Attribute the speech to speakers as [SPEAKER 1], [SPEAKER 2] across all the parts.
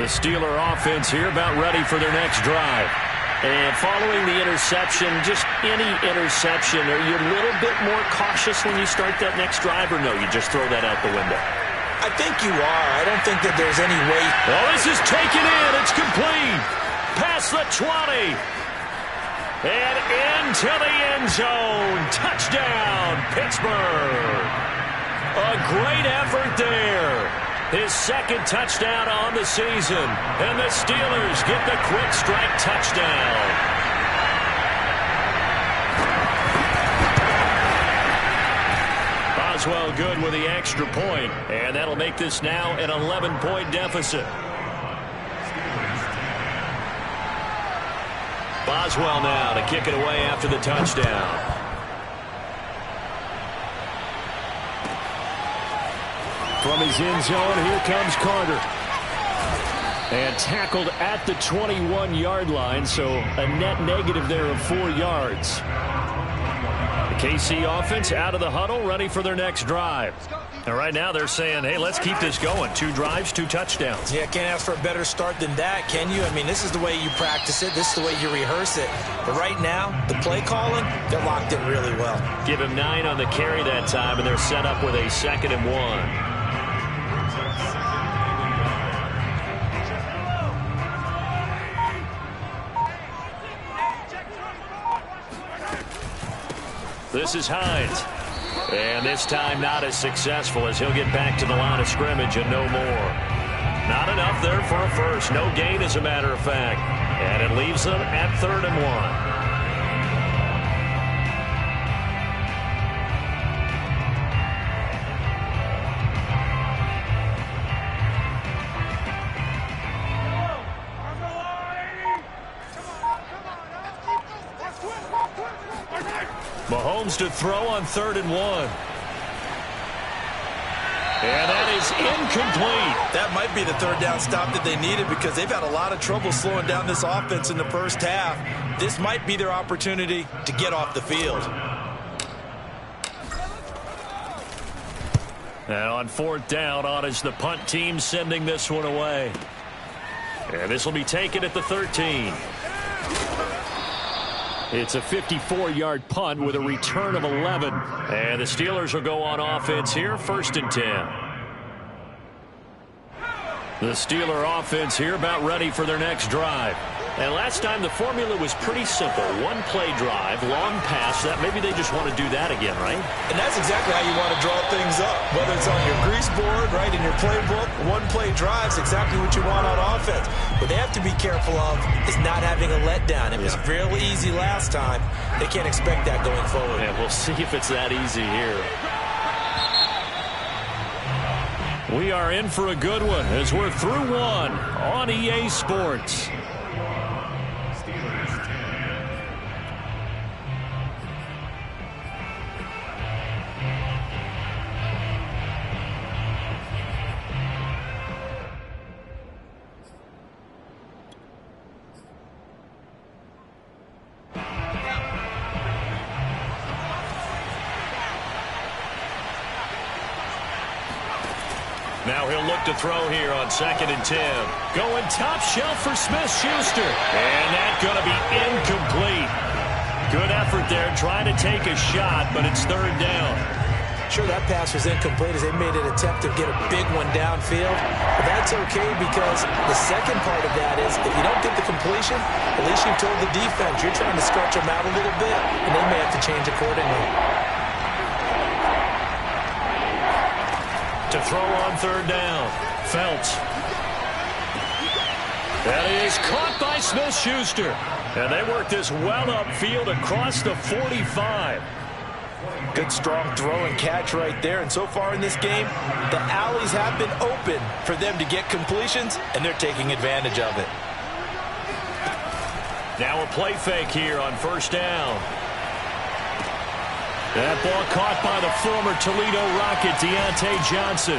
[SPEAKER 1] The Steeler offense here about ready for their next drive. And following the interception, just any interception, are you a little bit more cautious when you start that next drive, or no, you just throw that out the window?
[SPEAKER 2] I think you are. I don't think that there's any way.
[SPEAKER 1] Oh, this is taken in. It's complete. Past the 20. And into the end zone. Touchdown, Pittsburgh. A great effort there. His second touchdown on the season. And the Steelers get the quick strike touchdown. Boswell good with the extra point. And that'll make this now an 11-point deficit. Boswell now to kick it away after the touchdown. From his end zone, here comes Carter. And tackled at the 21-yard line, so a net negative there of 4 yards. The KC offense out of the huddle, ready for their next drive. And right now they're saying, hey, let's keep this going. 2 drives, 2 touchdowns.
[SPEAKER 2] Yeah, can't ask for a better start than that, can you? I mean, this is the way you practice it. This is the way you rehearse it. But right now, the play calling, they're locked in really well.
[SPEAKER 1] Give him 9 on the carry that time, and they're set up with a 2nd and 1. This is Hines. And this time not as successful as he'll get back to the line of scrimmage and no more. Not enough there for a first. No gain, as a matter of fact. And it leaves them at 3rd and 1. Mahomes to throw on 3rd and 1. And that is incomplete.
[SPEAKER 2] That might be the 3rd down stop that they needed, because they've had a lot of trouble slowing down this offense in the first half. This might be their opportunity to get off the field.
[SPEAKER 1] And on 4th down, on is the punt team sending this one away. And this will be taken at the 13. It's a 54-yard punt with a return of 11. And the Steelers will go on offense here, 1st and 10. The Steeler offense here about ready for their next drive. And last time the formula was pretty simple. 1-play drive, long pass. That maybe they just want to do that again, right?
[SPEAKER 2] And that's exactly how you want to draw things up. Whether it's on your grease board, right, in your playbook, 1-play drive is exactly what you want on offense. What they have to be careful of is not having a letdown. It was real easy last time. They can't expect that going forward.
[SPEAKER 1] Yeah, we'll see if it's that easy here. We are in for a good one as we're through one on EA Sports. Now he'll look to throw here on 2nd and 10. Going top shelf for Smith-Schuster. And that's going to be incomplete. Good effort there trying to take a shot, but it's 3rd down.
[SPEAKER 2] Sure, that pass was incomplete as they made an attempt to get a big one downfield. But that's okay, because the second part of that is if you don't get the completion, at least you've told the defense you're trying to stretch them out a little bit, and they may have to change accordingly.
[SPEAKER 1] To throw on 3rd down. Felts. That is caught by Smith-Schuster. And they work this well upfield across the 45.
[SPEAKER 2] Good strong throw and catch right there. And so far in this game, the alleys have been open for them to get completions, and they're taking advantage of it.
[SPEAKER 1] Now a play fake here on 1st down. That ball caught by the former Toledo Rocket, Deontay Johnson.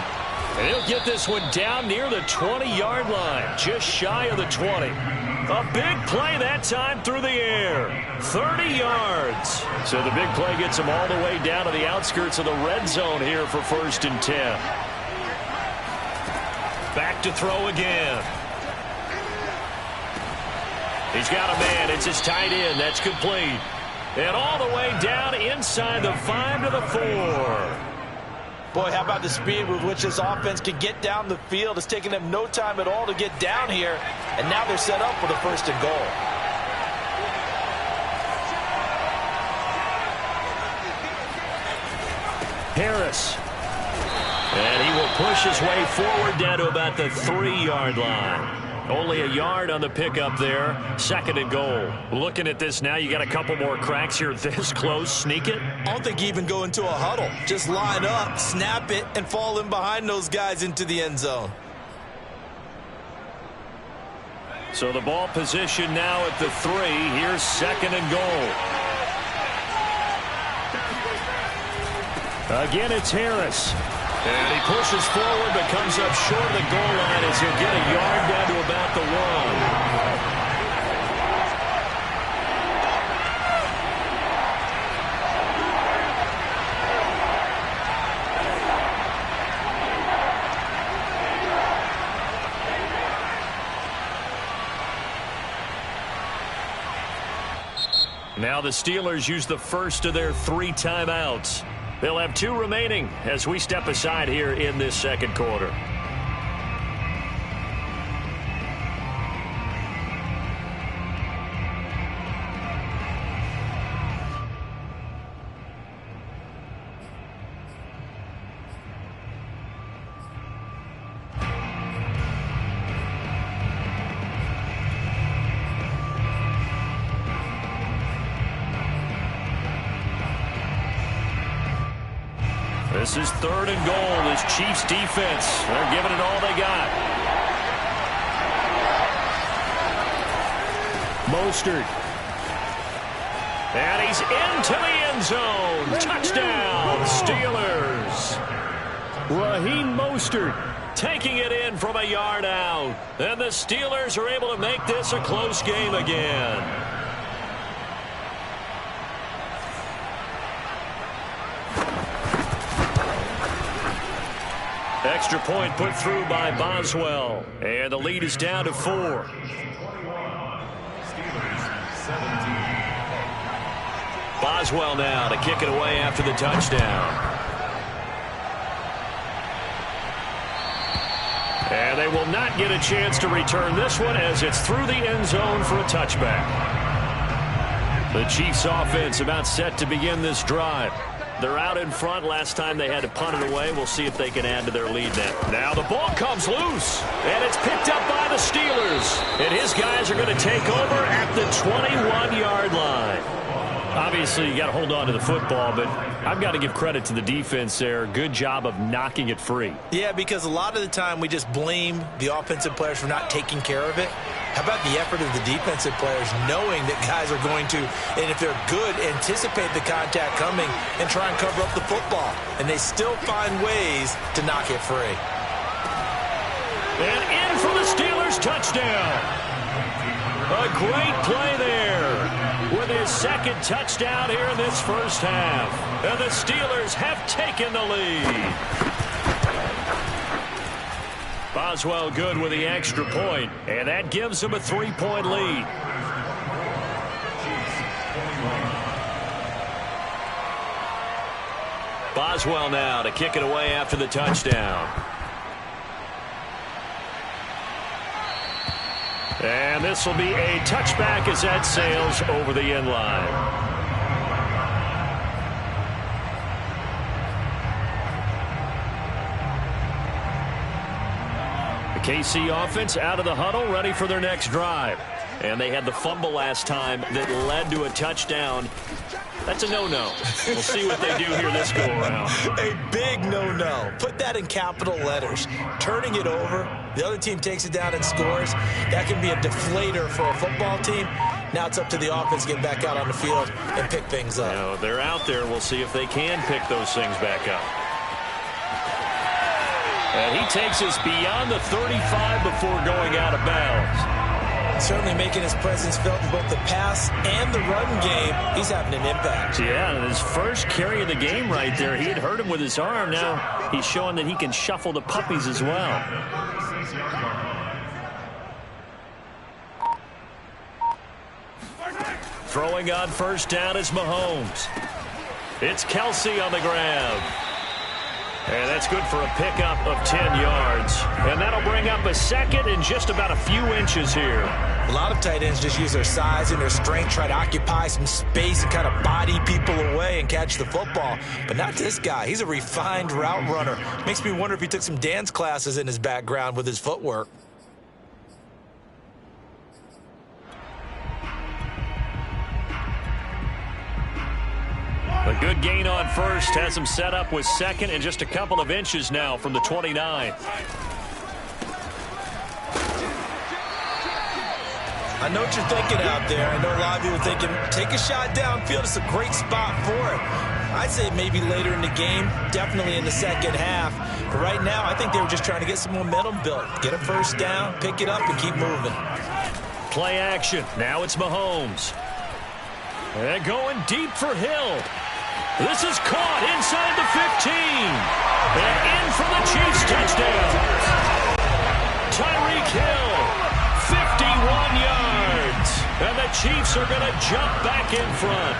[SPEAKER 1] And he'll get this one down near the 20-yard line, just shy of the 20. A big play that time through the air. 30 yards. So the big play gets him all the way down to the outskirts of the red zone here for 1st and 10. Back to throw again. He's got a man. It's his tight end. That's complete. And all the way down inside the 5 to the 4.
[SPEAKER 2] Boy, how about the speed with which this offense can get down the field? It's taking them no time at all to get down here. And now they're set up for the 1st and goal.
[SPEAKER 1] Harris. And he will push his way forward down to about the 3-yard line. Only a yard on the pickup there. 2nd and goal. Looking at this now, you got a couple more cracks here this close. Sneak it?
[SPEAKER 2] I don't think you even go into a huddle. Just line up, snap it, and fall in behind those guys into the end zone.
[SPEAKER 1] So the ball position now at the 3. Here's 2nd and goal. Again, it's Harris. And he pushes forward but comes up short of the goal line as he'll get a yard down to about the 1. Now the Steelers use the first of their 3 timeouts. They'll have 2 remaining as we step aside here in this 2nd quarter. This is 3rd and goal. This Chiefs defense, they're giving it all they got. Mostert. And he's into the end zone. Touchdown, Steelers. Raheem Mostert taking it in from a yard out. And the Steelers are able to make this a close game again. Extra point put through by Boswell. And the lead is down to 4. Boswell now to kick it away after the touchdown. And they will not get a chance to return this one as it's through the end zone for a touchback. The Chiefs offense about set to begin this drive. They're out in front. Last time they had to punt it away. We'll see if they can add to their lead now. Now the ball comes loose, and it's picked up by the Steelers. And his guys are going to take over at the 21-yard line. Obviously, you got to hold on to the football, but I've got to give credit to the defense there. Good job of knocking it free.
[SPEAKER 2] Yeah, because a lot of the time we just blame the offensive players for not taking care of it. How about the effort of the defensive players knowing that guys are going to, and if they're good, anticipate the contact coming and try and cover up the football. And they still find ways to knock it free.
[SPEAKER 1] And in for the Steelers touchdown. A great play there with his 2nd touchdown here in this first half. And the Steelers have taken the lead. Boswell good with the extra point, and that gives them a 3-point lead. Boswell now to kick it away after the touchdown. And this will be a touchback as that sails over the end line. KC offense out of the huddle, ready for their next drive. And they had the fumble last time that led to a touchdown. That's a no-no. We'll see what they do here this go-around.
[SPEAKER 2] A big no-no. Put that in capital letters. Turning it over, the other team takes it down and scores. That can be a deflator for a football team. Now it's up to the offense to get back out on the field and pick things up.
[SPEAKER 1] Now, they're out there. We'll see if they can pick those things back up. And he takes us beyond the 35 before going out of bounds.
[SPEAKER 2] Certainly making his presence felt in both the pass and the run game. He's having an impact.
[SPEAKER 1] Yeah, his first carry of the game right there. He had hurt him with his arm. Now he's showing that he can shuffle the puppies as well. Throwing on first down is Mahomes. It's Kelsey on the grab. And that's good for a pickup of 10 yards. And that'll bring up a second and just about a few inches here.
[SPEAKER 2] A lot of tight ends just use their size and their strength, try to occupy some space and kind of body people away and catch the football. But not this guy. He's a refined route runner. Makes me wonder if he took some dance classes in his background with his footwork.
[SPEAKER 1] A good gain on first has him set up with second and just a couple of inches now from the 29.
[SPEAKER 2] I know what you're thinking out there. I know a lot of you are thinking, take a shot downfield. It's a great spot for it. I'd say maybe later in the game, definitely in the second half. But right now, I think they were just trying to get some momentum built. Get a first down, pick it up, and keep moving.
[SPEAKER 1] Play action. Now it's Mahomes. And going deep for Hill. This is caught inside the 15. And in for the Chiefs touchdown. Tyreek Hill, 51 yards. And the Chiefs are going to jump back in front.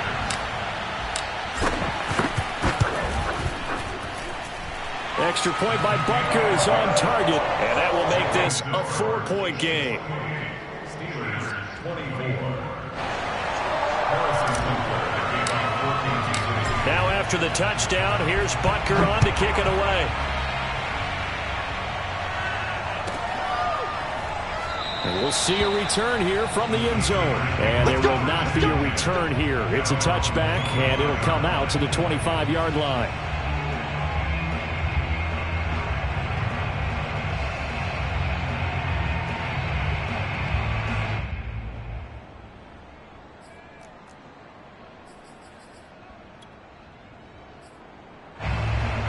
[SPEAKER 1] Extra point by Butker is on target. And that will make this a 4-point game. Now after the touchdown, here's Butker on to kick it away. And we'll see a return here from the end zone. And there will not be a return here. It's a touchback, and it'll come out to the 25-yard line.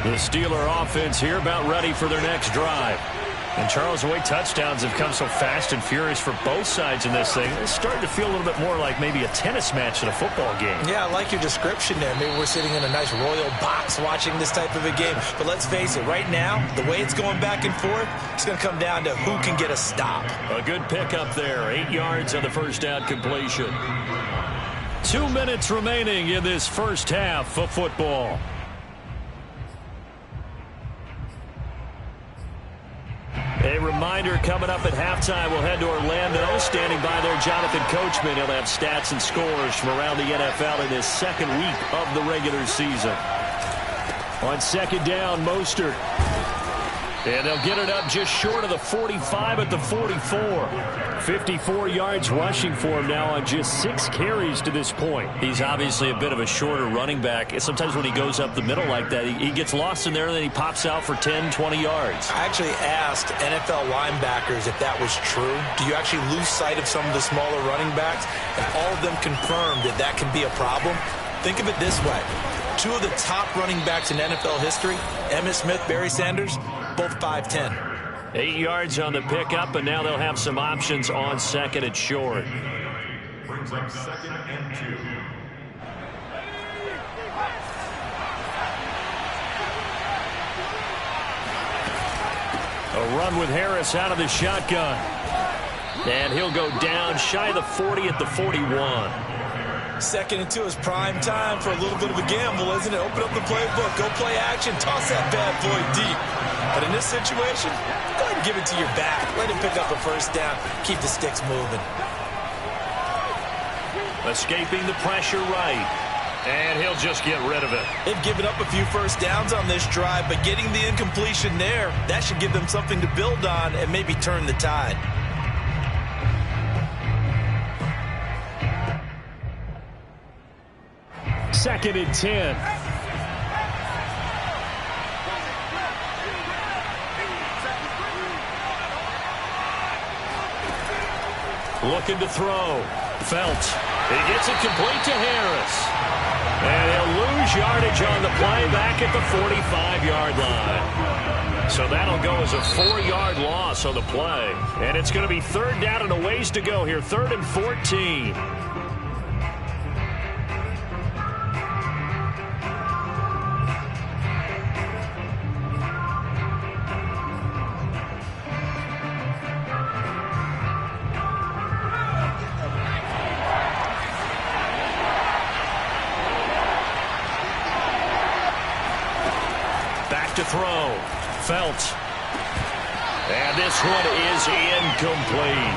[SPEAKER 1] The Steeler offense here about ready for their next drive. And Charles, the way touchdowns have come so fast and furious for both sides in this thing, it's starting to feel a little bit more like maybe a tennis match than a football game. Yeah, I like your description there. Maybe we're sitting in a nice royal box watching this type of a game. But let's face it, right now, the way it's going back and forth, it's going to come down to who can get a stop. A good pickup there. 8 yards on the first down completion. 2 minutes remaining in this first half of football. A reminder, coming up at halftime, we'll head to Orlando. Standing by there, Jonathan Coachman. He'll have stats and scores from around the NFL in his second week of the regular season. On second down, Mostert. And they'll get it up just short of the 45 at the 44. 54 yards rushing for him now on just 6 carries to this point. He's obviously a bit of a shorter running back. Sometimes when he goes up the middle like that, he gets lost in there and then he pops out for 10, 20 yards. I actually asked NFL linebackers if that was true. Do you actually lose sight of some of the smaller running backs? And all of them confirmed that that can be a problem. Think of it this way. 2 of the top running backs in NFL history, Emmitt Smith, Barry Sanders, both 5'10". 8 yards on the pickup, and now they'll have some options on second and short. Brings up 2nd and 2. A run with Harris out of the shotgun. And he'll go down shy of the 40 at the 41. 2nd and 2 is prime time for a little bit of a gamble, isn't it? Open up the playbook, go play action, toss that bad boy deep. But in this situation, go ahead and give it to your back. Let him pick up a first down. Keep the sticks moving. Escaping the pressure right. And he'll just get rid of it. They've given up a few first downs on this drive, but getting the incompletion there, that should give them something to build on and maybe turn the tide. Second and 10. Looking to throw. Feldt. He gets it complete to Harris. And he'll lose yardage on the play back at the 45-yard line. So that'll go as a 4-yard loss on the play. And it's going to be 3rd down and a ways to go here. 3rd and 14. to throw. Felts. And this one is incomplete.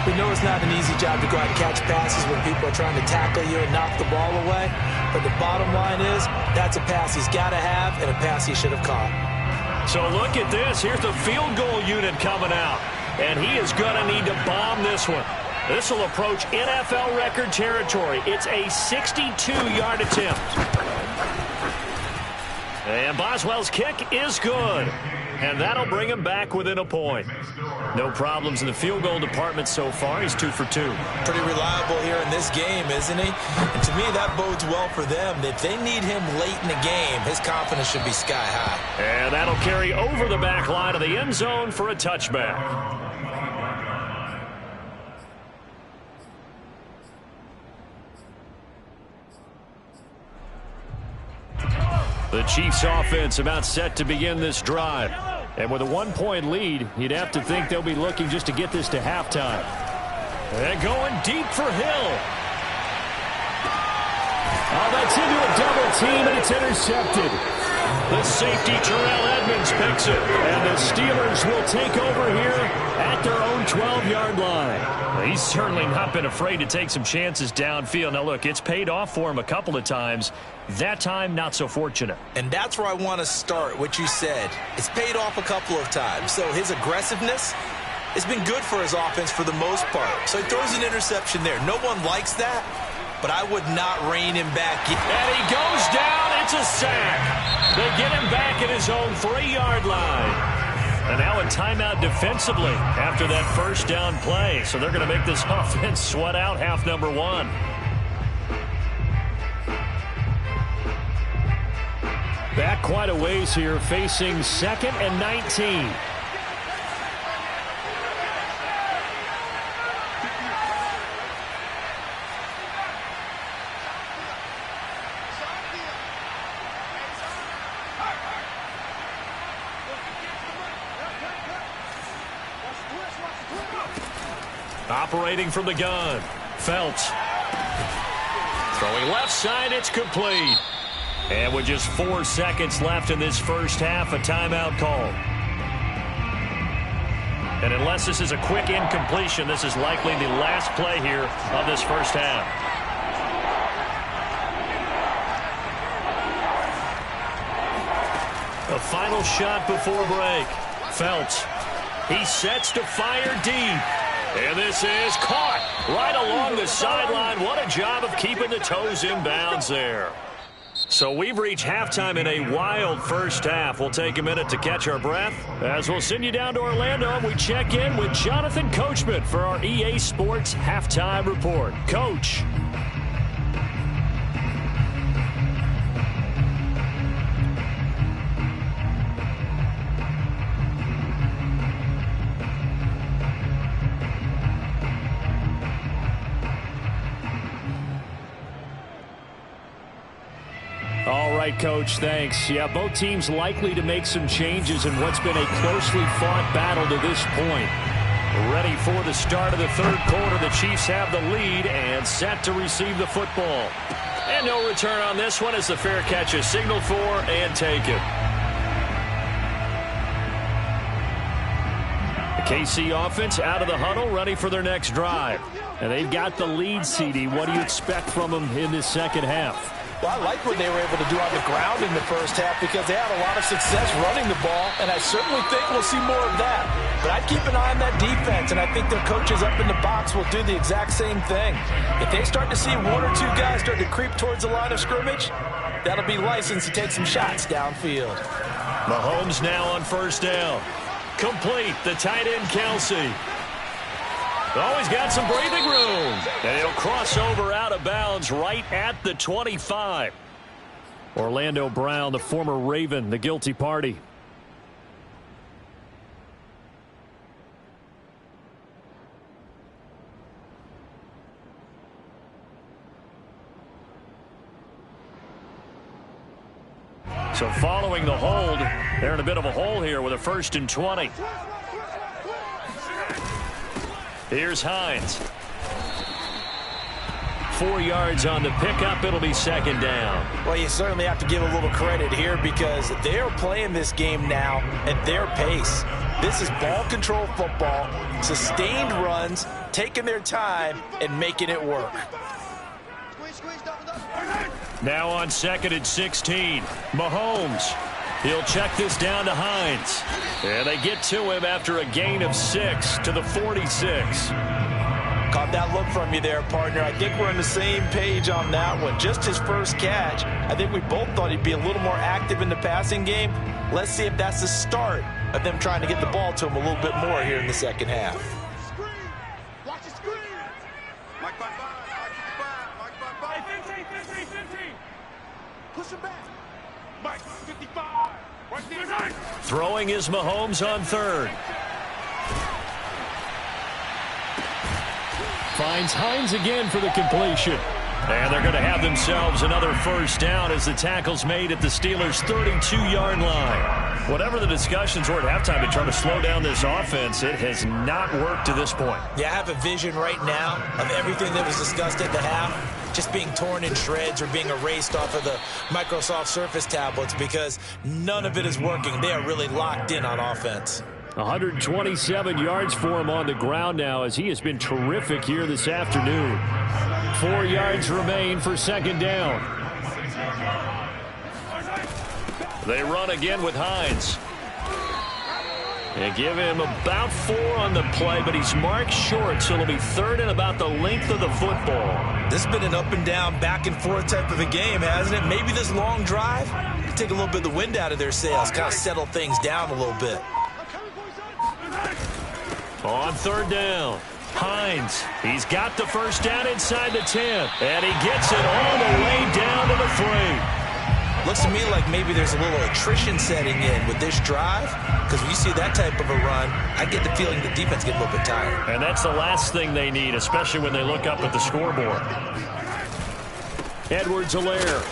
[SPEAKER 2] We know it's not an easy job to go out and catch passes when people are trying to tackle you and knock the ball away. But the bottom line is, that's a pass he's got to have and a pass he should have caught.
[SPEAKER 1] So look at this. Here's the field goal unit coming out. And he is going to need to bomb this one. This will approach NFL record territory. It's a 62-yard attempt. And Boswell's kick is good. And that'll bring him back within a point. No problems in the field goal department so far. He's 2 for 2.
[SPEAKER 2] Pretty reliable here in this game, isn't he? And to me, that bodes well for them. If they need him late in the game, his confidence should be sky high.
[SPEAKER 1] And that'll carry over the back line of the end zone for a touchback. The Chiefs offense about set to begin this drive. And with a 1-point lead, you'd have to think they'll be looking just to get this to halftime. And going deep for Hill. Oh, that's into a double team, and it's intercepted. The safety, Terrell Edmonds, picks it. And the Steelers will take over here at their own 12-yard line. He's certainly not been afraid to take some chances downfield. Now, look, it's paid off for him a couple of times. That time, not so fortunate.
[SPEAKER 2] And that's where I want to start, what you said. It's paid off a couple of times. So his aggressiveness has been good for his offense for the most part. So he throws an interception there. No one likes that, but I would not rein him back.
[SPEAKER 1] And he goes down. It's a sack. They get him back at his own 3-yard line. And now a timeout defensively after that first down play. So they're going to make this offense sweat out half number 1. Back quite a ways here, facing 2nd and 19. Operating from the gun, Felts. Throwing left side, it's complete. And with just 4 seconds left in this first half, a timeout called. And unless this is a quick incompletion, this is likely the last play here of this first half. A final shot before break. Felts. He sets to fire deep. And this is caught right along the sideline. What a job of keeping the toes in bounds there. So we've reached halftime in a wild first half. We'll take a minute to catch our breath as we'll send you down to Orlando and we check in with Jonathan Coachman for our EA Sports Halftime Report. Coach. All right, Coach, thanks. Yeah, both teams likely to make some changes in what's been a closely fought battle to this point. Ready for the start of the third quarter. The Chiefs have the lead and set to receive the football. And no return on this one as the fair catch is signaled for and taken. The KC offense out of the huddle, ready for their next drive. And they've got the lead, CD. What do you expect from them in this second half?
[SPEAKER 2] Well, I like what they were able to do on the ground in the first half because they had a lot of success running the ball, and I certainly think we'll see more of that. But I'd keep an eye on that defense, and I think their coaches up in the box will do the exact same thing. If they start to see 1 or 2 guys start to creep towards the line of scrimmage, that'll be license to take some shots downfield.
[SPEAKER 1] Mahomes now on first down. Complete, the tight end Kelsey. Oh, he's got some breathing room. And he'll cross over out of bounds right at the 25. Orlando Brown, the former Raven, the guilty party. So following the hold, they're in a bit of a hole here with a 1st and 20. Here's Hines. 4 yards on the pickup. It'll be second down.
[SPEAKER 2] Well, you certainly have to give a little credit here because they're playing this game now at their pace. This is ball control football, sustained runs, taking their time, and making it work.
[SPEAKER 1] Now on 2nd and 16, Mahomes. He'll check this down to Hines. And they get to him after a gain of 6 to the 46.
[SPEAKER 2] Caught that look from you there, partner. I think we're on the same page on that one. Just his first catch. I think we both thought he'd be a little more active in the passing game. Let's see if that's the start of them trying to get the ball to him a little bit more here in the second half.
[SPEAKER 3] Watch the screen. Mike by 5. Mike by 5. 15. Push him back. Mike 55. Right there.
[SPEAKER 1] Throwing is Mahomes on 3rd. Finds Hines again for the completion. And they're going to have themselves another first down as the tackle's made at the Steelers' 32-yard line. Whatever the discussions were at halftime to try to slow down this offense, it has not worked to this point.
[SPEAKER 2] Yeah, I have a vision right now of everything that was discussed at the half just being torn in shreds or being erased off of the Microsoft Surface tablets because none of it is working. They are really locked in on offense.
[SPEAKER 1] 127 yards for him on the ground now as he has been terrific here this afternoon. 4 yards remain for second down. They run again with Hines. They give him about 4 on the play, but he's marked short, so it'll be 3rd and about the length of the football.
[SPEAKER 2] This has been an up and down, back and forth type of a game, hasn't it? Maybe this long drive can take a little bit of the wind out of their sails, kind of settle things down a little bit.
[SPEAKER 1] On 3rd down, Hines. He's got the first down inside the 10, and he gets it all the way down to the 3.
[SPEAKER 2] Looks to me like maybe there's a little attrition setting in with this drive, because when you see that type of a run, I get the feeling the defense gets a little bit tired.
[SPEAKER 1] And that's the last thing they need, especially when they look up at the scoreboard. Edwards-Helaire.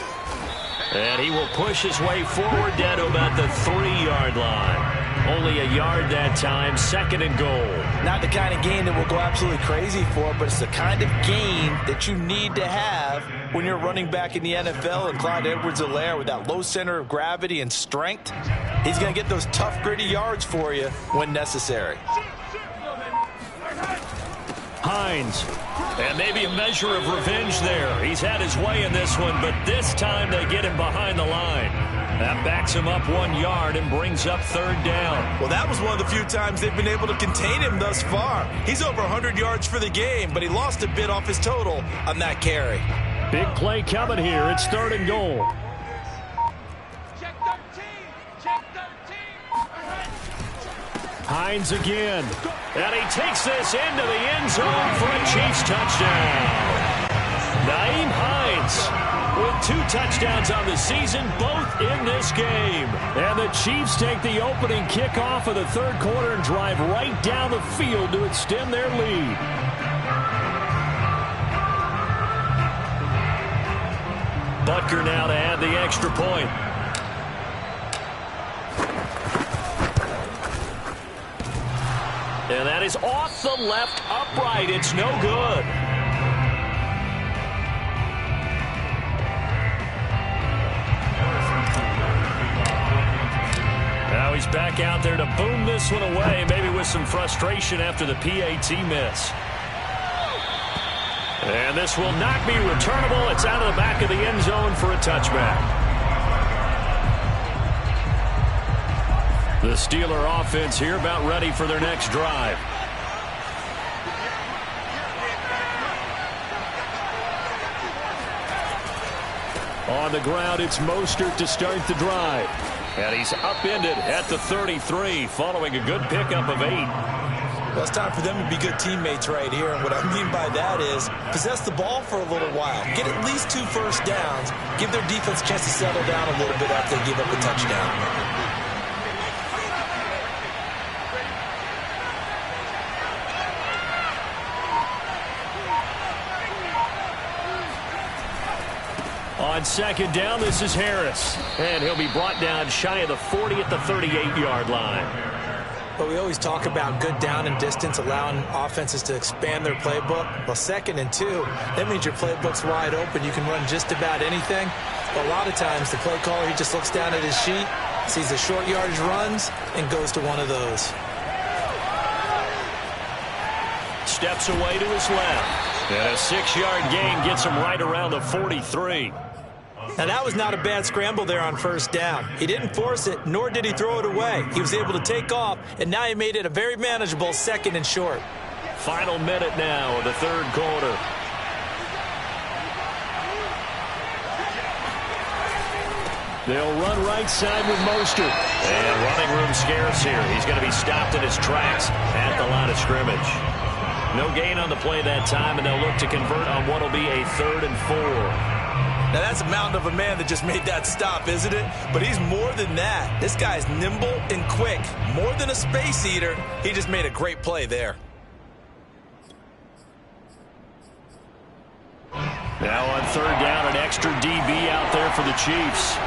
[SPEAKER 1] And he will push his way forward down to about the 3-yard line. Only a yard that time, 2nd and goal.
[SPEAKER 2] Not the kind of gain that we'll go absolutely crazy for, but it's the kind of gain that you need to have when you're running back in the NFL. And Clyde Edwards-Helaire, with that low center of gravity and strength, he's going to get those tough, gritty yards for you when necessary.
[SPEAKER 1] Hines. And maybe a measure of revenge there. He's had his way in this one, but this time they get him behind the line. That backs him up 1 yard and brings up 3rd down.
[SPEAKER 2] Well, that was one of the few times they've been able to contain him thus far. He's over 100 yards for the game, but he lost a bit off his total on that carry.
[SPEAKER 1] Big play coming here. It's 3rd and goal.
[SPEAKER 3] Check 13. Check 13.
[SPEAKER 1] Hines again. And he takes this into the end zone for a Chiefs touchdown. Nyheim Hines with 2 touchdowns on the season, both in this game. And the Chiefs take the opening kickoff of the 3rd quarter and drive right down the field to extend their lead. Butker now to add the extra point. And that is off the left upright. It's no good. Now he's back out there to boom this one away, maybe with some frustration after the PAT miss. And this will not be returnable. It's out of the back of the end zone for a touchback. The Steeler offense here about ready for their next drive. On the ground, it's Mostert to start the drive. And he's upended at the 33 following a good pickup of 8.
[SPEAKER 2] Well, it's time for them to be good teammates right here. And what I mean by that is possess the ball for a little while. Get at least 2 first downs. Give their defense a chance to settle down a little bit after they give up a touchdown.
[SPEAKER 1] On 2nd down, this is Harris. And he'll be brought down shy of the 40 at the 38-yard line.
[SPEAKER 2] But we always talk about good down and distance, allowing offenses to expand their playbook. Well, 2nd and 2, that means your playbook's wide open. You can run just about anything. But a lot of times, the play caller, he just looks down at his sheet, sees the short yardage runs, and goes to one of those.
[SPEAKER 1] Steps away to his left. And a 6-yard gain gets him right around the 43.
[SPEAKER 2] Now, that was not a bad scramble there on 1st down. He didn't force it, nor did he throw it away. He was able to take off, and now he made it a very manageable 2nd and short.
[SPEAKER 1] Final minute now of the 3rd quarter. They'll run right side with Mostert. And running room scarce here. He's going to be stopped in his tracks at the line of scrimmage. No gain on the play that time, and they'll look to convert on what will be a 3rd and 4.
[SPEAKER 2] Now, that's a mountain of a man that just made that stop, isn't it? But he's more than that. This guy's nimble and quick. More than a space eater. He just made a great play there.
[SPEAKER 1] Now on 3rd down, an extra DB out there for the Chiefs.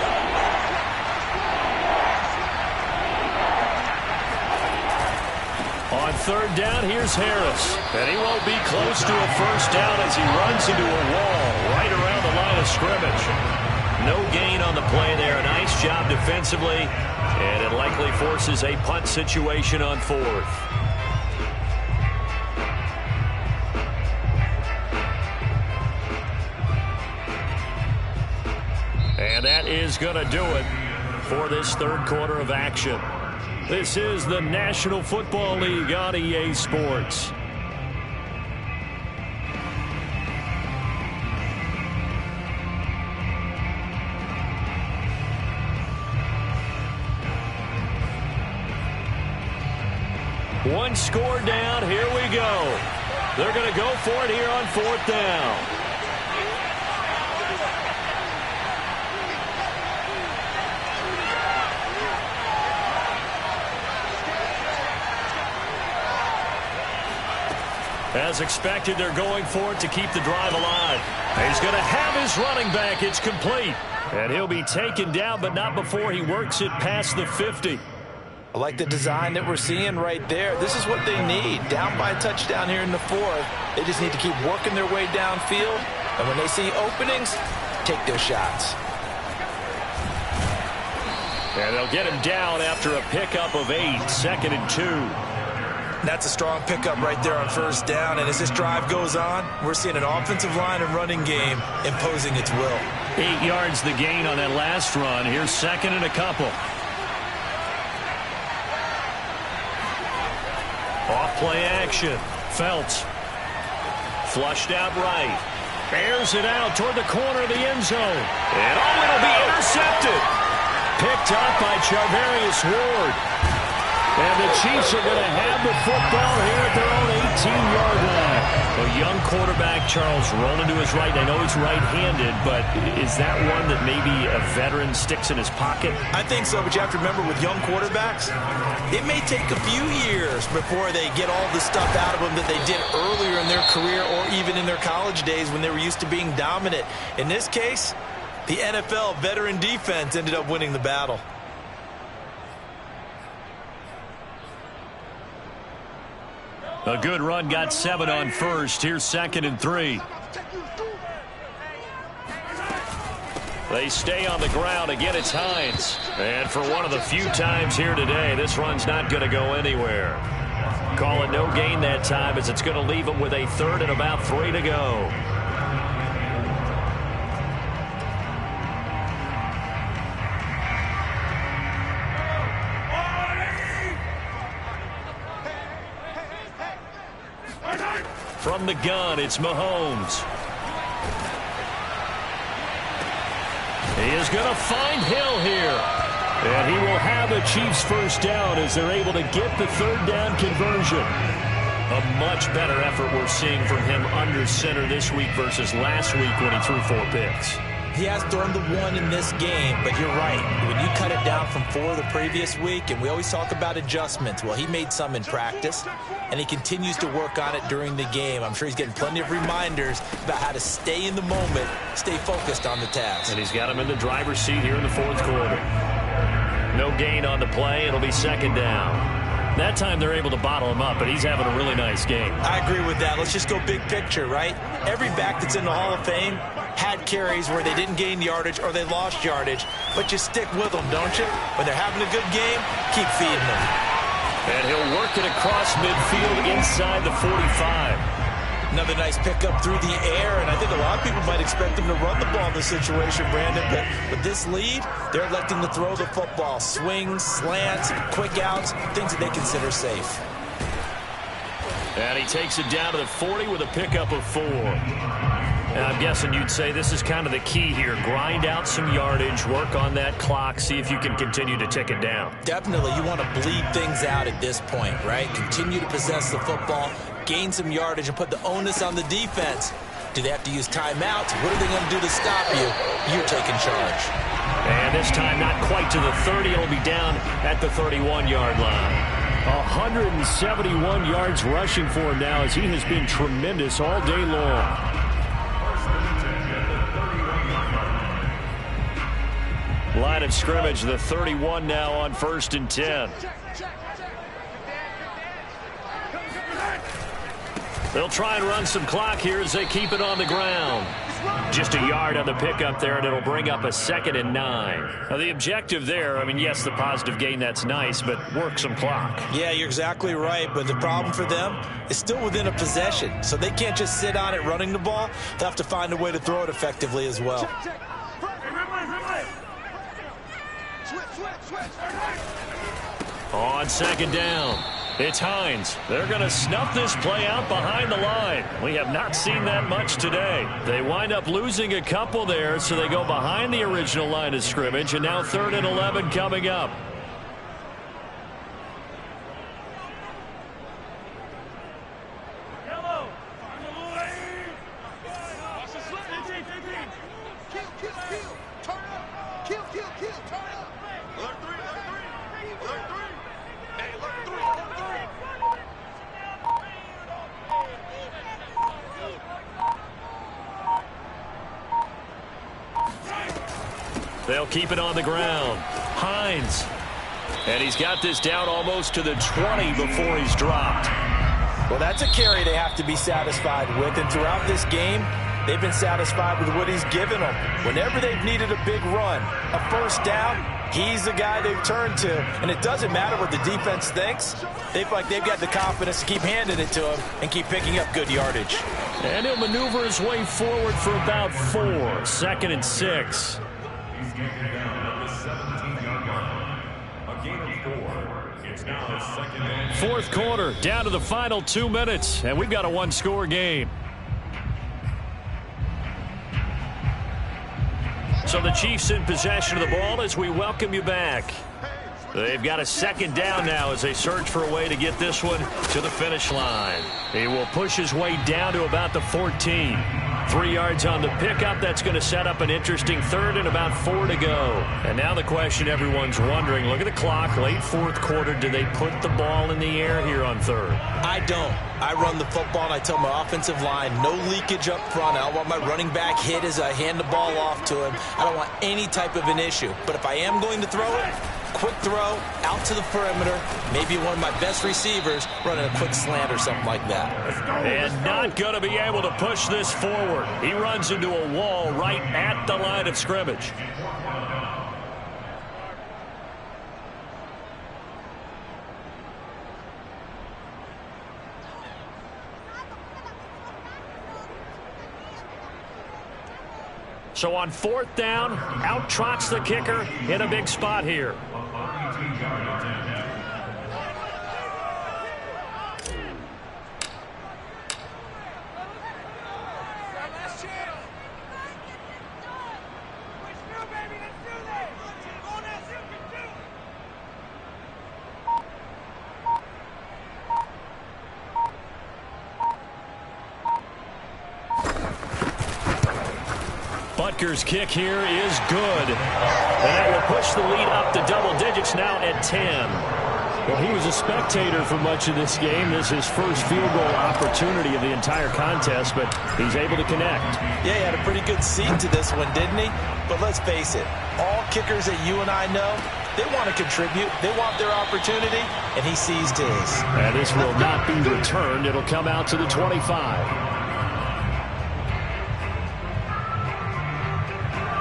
[SPEAKER 1] On 3rd down, here's Harris. And he won't be close to a 1st down as he runs into a wall right around the line of scrimmage. No gain on the play there. A nice job defensively. And it likely forces a punt situation on 4th. And that is going to do it for this 3rd quarter of action. This is the National Football League on EA Sports. One score down. Here we go. They're going to go for it here on 4th down. As expected, they're going for it to keep the drive alive. He's going to have his running back. It's complete. And he'll be taken down, but not before he works it past the 50.
[SPEAKER 2] I like the design that we're seeing right there. This is what they need. Down by a touchdown here in the 4th. They just need to keep working their way downfield. And when they see openings, take their shots.
[SPEAKER 1] And they'll get him down after a pickup of 8, 2nd and 2.
[SPEAKER 2] That's a strong pickup right there on 1st down. And as this drive goes on, we're seeing an offensive line and running game imposing its will.
[SPEAKER 1] 8 yards the gain on that last run. Here's 2nd and a couple. Off play action. Felts. Flushed out right. Airs it out toward the corner of the end zone. And it'll be intercepted. Picked up by Charvarius Ward. And the Chiefs are going to have the football here at their own 18-yard line. A young quarterback, Charles, rolling to his right. I know he's right-handed, but is that one that maybe a veteran sticks in his pocket?
[SPEAKER 2] I think so, but you have to remember with young quarterbacks, it may take a few years before they get all the stuff out of them that they did earlier in their career or even in their college days when they were used to being dominant. In this case, the NFL veteran defense ended up winning the battle.
[SPEAKER 1] A good run, got 7 on 1st. Here's 2nd and 3. They stay on the ground. Again, it's Hines. And for one of the few times here today, this run's not going to go anywhere. Call it no gain that time as it's going to leave them with a 3rd and about 3 to go. From the gun, it's Mahomes. He is going to find Hill here. And he will have the Chiefs 1st down as they're able to get the 3rd down conversion. A much better effort we're seeing from him under center this week versus last week when he threw 4 picks.
[SPEAKER 2] He has thrown the 1 in this game, but you're right. When you cut it down from 4 the previous week, and we always talk about adjustments, well, he made some in practice, and he continues to work on it during the game. I'm sure he's getting plenty of reminders about how to stay in the moment, stay focused on the task.
[SPEAKER 1] And he's got him in the driver's seat here in the 4th quarter. No gain on the play. It'll be 2nd down. That time they're able to bottle him up, but he's having a really nice game.
[SPEAKER 2] I agree with that. Let's just go big picture, right? Every back that's in the Hall of Fame had carries where they didn't gain yardage or they lost yardage, but you stick with them, don't you? When they're having a good game, keep feeding them.
[SPEAKER 1] And he'll work it across midfield inside the 45.
[SPEAKER 2] Another nice pickup through the air, and I think a lot of people might expect them to run the ball in this situation, Brandon, but with this lead, they're electing to throw the football. Swings, slants, quick outs, things that they consider safe.
[SPEAKER 1] And he takes it down to the 40 with a pickup of 4. And I'm guessing you'd say this is kind of the key here. Grind out some yardage, work on that clock, see if you can continue to tick it down.
[SPEAKER 2] Definitely, you want to bleed things out at this point, right? Continue to possess the football, gain some yardage, and put the onus on the defense. Do they have to use timeouts? What are they going to do to stop you? You're taking charge.
[SPEAKER 1] And this time not quite to the 30. It'll be down at the 31-yard line. 171 yards rushing for him now as he has been tremendous all day long. Line of scrimmage, the 31 now on 1st and 10. They'll try and run some clock here as they keep it on the ground. Just a yard on the pickup there, and it'll bring up a 2nd and 9. Now, the objective there, I mean, yes, the positive gain, that's nice, but work some clock.
[SPEAKER 2] Yeah, you're exactly right, but the problem for them is still within a possession, so they can't just sit on it running the ball. They'll have to find a way to throw it effectively as well.
[SPEAKER 1] On 2nd down, it's Hines. They're going to snuff this play out behind the line. We have not seen that much today. They wind up losing a couple there, so they go behind the original line of scrimmage, and now 3rd and 11 coming up. They'll keep it on the ground. Hines. And he's got this down almost to the 20 before he's dropped.
[SPEAKER 2] Well, that's a carry they have to be satisfied with, and throughout this game, they've been satisfied with what he's given them. Whenever they've needed a big run, a 1st down, he's the guy they've turned to, and it doesn't matter what the defense thinks. They feel like they've got the confidence to keep handing it to him and keep picking up good yardage.
[SPEAKER 1] And he'll maneuver his way forward for about 4. 2nd and 6. Fourth quarter, down to the final 2 minutes, and we've got a 1-score game. So the Chiefs in possession of the ball as we welcome you back. They've got a 2nd down now as they search for a way to get this one to the finish line. He will push his way down to about the 14. 3 yards on the pickup. That's going to set up an interesting 3rd and about 4 to go. And now the question everyone's wondering, look at the clock, late 4th quarter. Do they put the ball in the air here on 3rd?
[SPEAKER 2] I don't. I run the football and I tell my offensive line, no leakage up front. I don't want my running back hit as I hand the ball off to him. I don't want any type of an issue. But if I am going to throw it, quick throw, out to the perimeter, maybe one of my best receivers running a quick slant or something like that.
[SPEAKER 1] And not going to be able to push this forward. He runs into a wall right at the line of scrimmage. So on 4th down, out trots the kicker in a big spot here. Butker's kick here is good. And that will push the lead up to double digits now at 10. Well, he was a spectator for much of this game. This is his first field goal opportunity of the entire contest, but he's able to connect.
[SPEAKER 2] Yeah, he had a pretty good seat to this one, didn't he? But let's face it, all kickers that you and I know, They want to contribute. They want their opportunity, and he seized his.
[SPEAKER 1] And this will not be returned. It'll come out to the 25.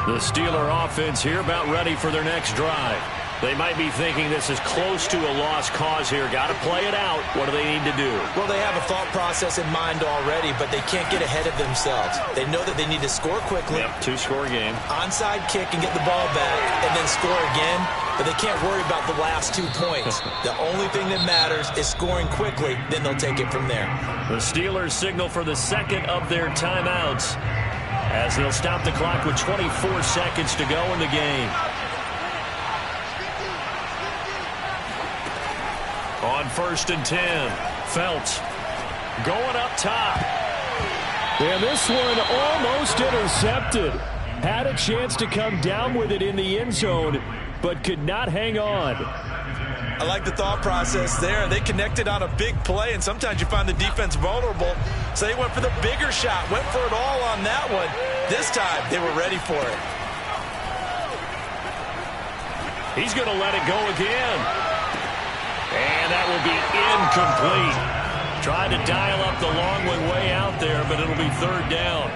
[SPEAKER 1] The Steeler offense here about ready for their next drive. They might be thinking this is close to a lost cause here. Got to play it out. What do they need to do?
[SPEAKER 2] Well, they have a thought process in mind already, but they can't get ahead of themselves. They know that they need to score quickly.
[SPEAKER 1] Yep, two-score game.
[SPEAKER 2] Onside kick and get the ball back, and then score again. But they can't worry about the last 2 points. The only thing that matters is scoring quickly. Then they'll take it from there.
[SPEAKER 1] The Steelers signal for the second of their timeouts as they'll stop the clock with 24 seconds to go in the game. On 1st and 10, Felts going up top.
[SPEAKER 4] And this one almost intercepted. Had a chance to come down with it in the end zone, but could not hang on.
[SPEAKER 2] I like the thought process there. They connected on a big play, and sometimes you find the defense vulnerable. So they went for the bigger shot, went for it all on that one. This time, they were ready for it.
[SPEAKER 1] He's going to let it go again. And that will be incomplete. Tried to dial up the long one way out there, but it'll be 3rd down.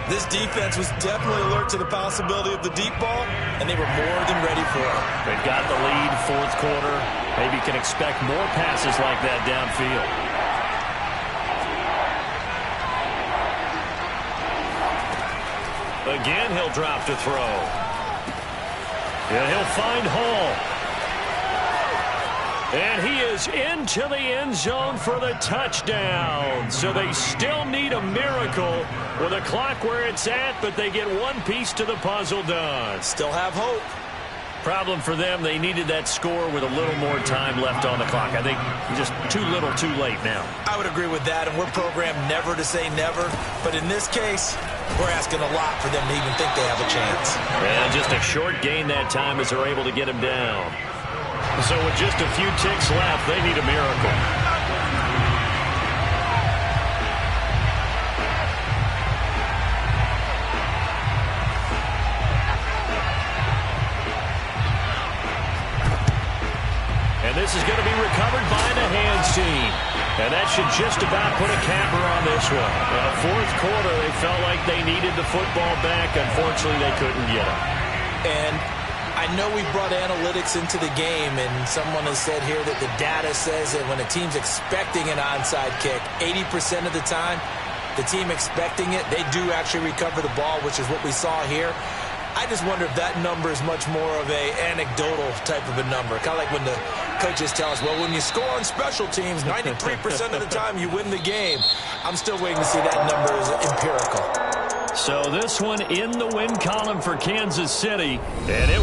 [SPEAKER 2] This defense was definitely alert to the possibility of the deep ball, and they were more than ready for it.
[SPEAKER 1] They've got the lead, 4th quarter. Maybe can expect more passes like that downfield. Again, he'll drop to throw. And he'll find Hall. And he is into the end zone for the touchdown. So they still need a miracle with a clock where it's at, but they get one piece to the puzzle done.
[SPEAKER 2] Still have hope.
[SPEAKER 1] Problem for them, they needed that score with a little more time left on the clock. I think just too little too late now.
[SPEAKER 2] I would agree with that, and we're programmed never to say never. But in this case, we're asking a lot for them to even think they have a chance.
[SPEAKER 1] And just a short gain that time as they're able to get him down. So with just a few ticks left, they need a miracle. And this is going to be recovered by the hands team. And that should just about put a capper on this one. In the 4th quarter, they felt like they needed the football back. Unfortunately, they couldn't get it.
[SPEAKER 2] And I know we brought analytics into the game, and someone has said here that the data says that when a team's expecting an onside kick, 80% of the time, the team expecting it, they do actually recover the ball, which is what we saw here. I just wonder if that number is much more of a anecdotal type of a number. Kind of like when the coaches tell us, well, when you score on special teams, 93% of the time you win the game. I'm still waiting to see that number is empirical.
[SPEAKER 1] So this one in the win column for Kansas City. And it